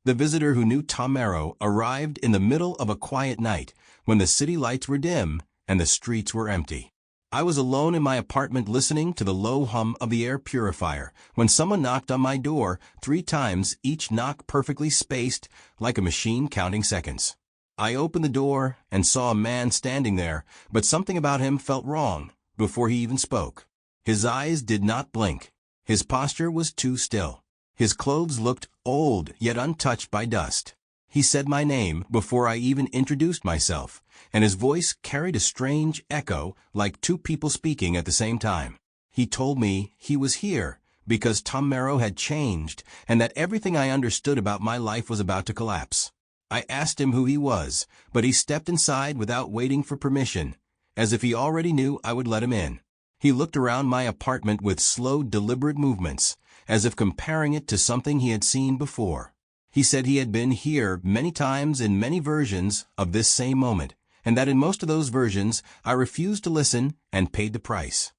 The visitor who knew Tomero arrived in the middle of a quiet night when the city lights were dim and the streets were empty. I was alone in my apartment listening to the low hum of the air purifier when someone knocked on my door 3 times, each knock perfectly spaced like a machine counting seconds. I opened the door and saw a man standing there, but something about him felt wrong before he even spoke. His eyes did not blink. His posture was too still. His clothes looked old yet untouched by dust. He said my name before I even introduced myself, and his voice carried a strange echo like 2 people speaking at the same time. He told me he was here because Tomero had changed and that everything I understood about my life was about to collapse. I asked him who he was, but he stepped inside without waiting for permission, as if he already knew I would let him in. He looked around my apartment with slow, deliberate movements, as if comparing it to something he had seen before. He said he had been here many times in many versions of this same moment, and that in most of those versions I refused to listen and paid the price.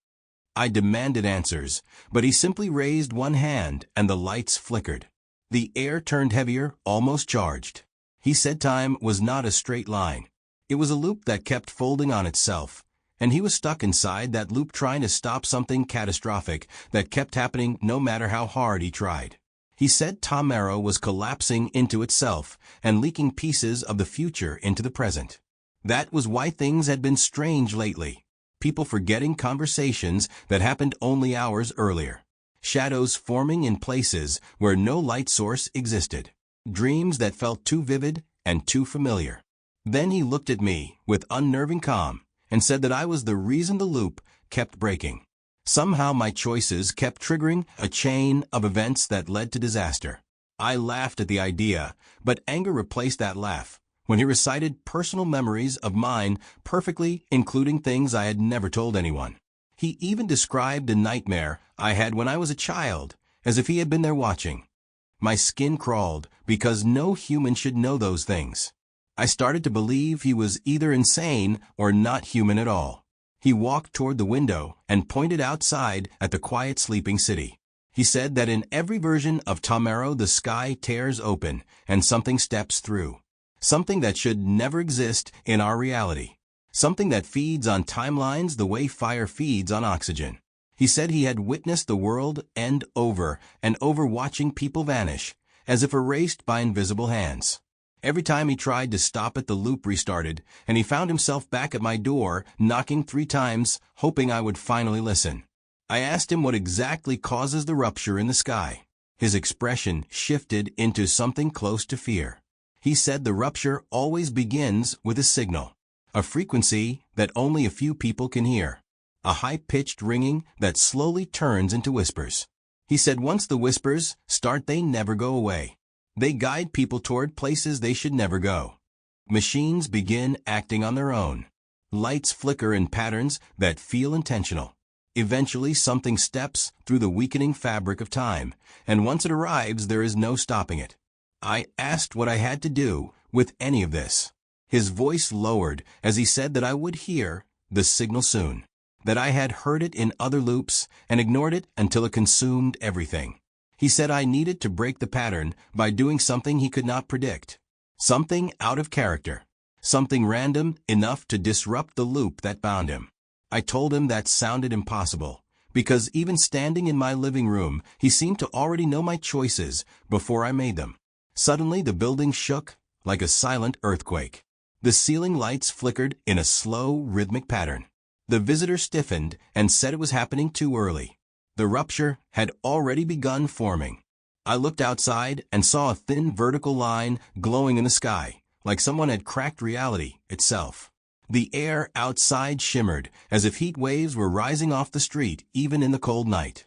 I demanded answers, but he simply raised one hand and the lights flickered. The air turned heavier, almost charged. He said time was not a straight line. It was a loop that kept folding on itself, and he was stuck inside that loop trying to stop something catastrophic that kept happening no matter how hard he tried. He said Tomero was collapsing into itself and leaking pieces of the future into the present. That was why things had been strange lately. People forgetting conversations that happened only hours earlier. Shadows forming in places where no light source existed. Dreams that felt too vivid and too familiar. Then he looked at me with unnerving calm and said that I was the reason the loop kept breaking. Somehow my choices kept triggering a chain of events that led to disaster. I laughed at the idea, but anger replaced that laugh when he recited personal memories of mine perfectly, including things I had never told anyone. He even described a nightmare I had when I was a child, as if he had been there watching. My skin crawled because no human should know those things. I started to believe he was either insane or not human at all. He walked toward the window and pointed outside at the quiet sleeping city. He said that in every version of Tomero the sky tears open and something steps through. Something that should never exist in our reality. Something that feeds on timelines the way fire feeds on oxygen. He said he had witnessed the world end over and over, watching people vanish, as if erased by invisible hands. Every time he tried to stop it, the loop restarted, and he found himself back at my door, knocking 3 times, hoping I would finally listen. I asked him what exactly causes the rupture in the sky. His expression shifted into something close to fear. He said the rupture always begins with a signal, a frequency that only a few people can hear, a high-pitched ringing that slowly turns into whispers. He said once the whispers start, they never go away. They guide people toward places they should never go. Machines begin acting on their own. Lights flicker in patterns that feel intentional. Eventually, something steps through the weakening fabric of time, and once it arrives, there is no stopping it. I asked what I had to do with any of this. His voice lowered as he said that I would hear the signal soon, that I had heard it in other loops and ignored it until it consumed everything. He said I needed to break the pattern by doing something he could not predict. Something out of character. Something random enough to disrupt the loop that bound him. I told him that sounded impossible, because even standing in my living room, he seemed to already know my choices before I made them. Suddenly the building shook like a silent earthquake. The ceiling lights flickered in a slow, rhythmic pattern. The visitor stiffened and said it was happening too early. The rupture had already begun forming. I looked outside and saw a thin vertical line glowing in the sky, like someone had cracked reality itself. The air outside shimmered as if heat waves were rising off the street even in the cold night.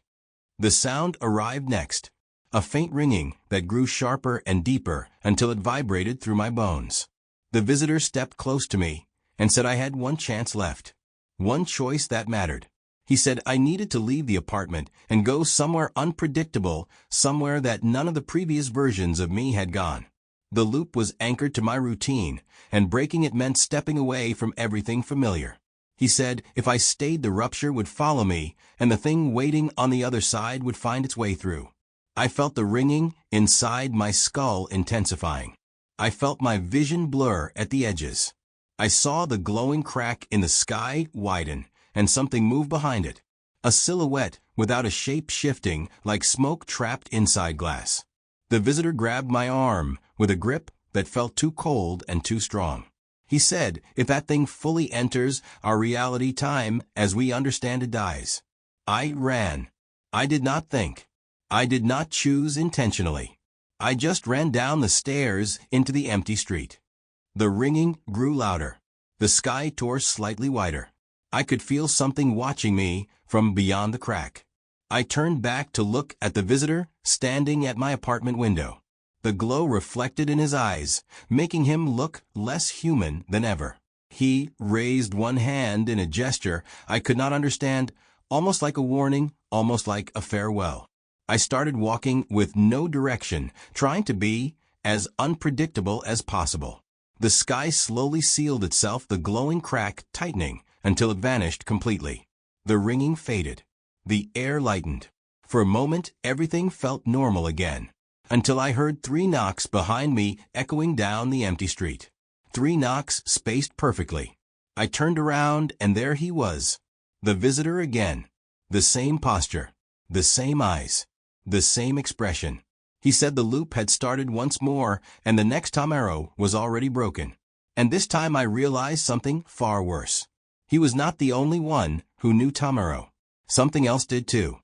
The sound arrived next, a faint ringing that grew sharper and deeper until it vibrated through my bones. The visitor stepped close to me and said I had one chance left, one choice that mattered. He said I needed to leave the apartment and go somewhere unpredictable, somewhere that none of the previous versions of me had gone. The loop was anchored to my routine, and breaking it meant stepping away from everything familiar. He said if I stayed, the rupture would follow me, and the thing waiting on the other side would find its way through. I felt the ringing inside my skull intensifying. I felt my vision blur at the edges. I saw the glowing crack in the sky widen, and something move behind it. A silhouette without a shape shifting like smoke trapped inside glass. The visitor grabbed my arm with a grip that felt too cold and too strong. He said, "If that thing fully enters our reality, time as we understand it dies." I ran. I did not think. I did not choose intentionally. I just ran down the stairs into the empty street. The ringing grew louder. The sky tore slightly wider. I could feel something watching me from beyond the crack. I turned back to look at the visitor standing at my apartment window. The glow reflected in his eyes, making him look less human than ever. He raised one hand in a gesture I could not understand, almost like a warning, almost like a farewell. I started walking with no direction, trying to be as unpredictable as possible. The sky slowly sealed itself, the glowing crack tightening until it vanished completely. The ringing faded. The air lightened. For a moment, everything felt normal again, until I heard 3 knocks behind me echoing down the empty street. 3 knocks spaced perfectly. I turned around, and there he was. The visitor again. The same posture. The same eyes. The same expression. He said the loop had started once more, and the next time arrow was already broken. And this time I realized something far worse. He was not the only one who knew Tamaro. Something else did too.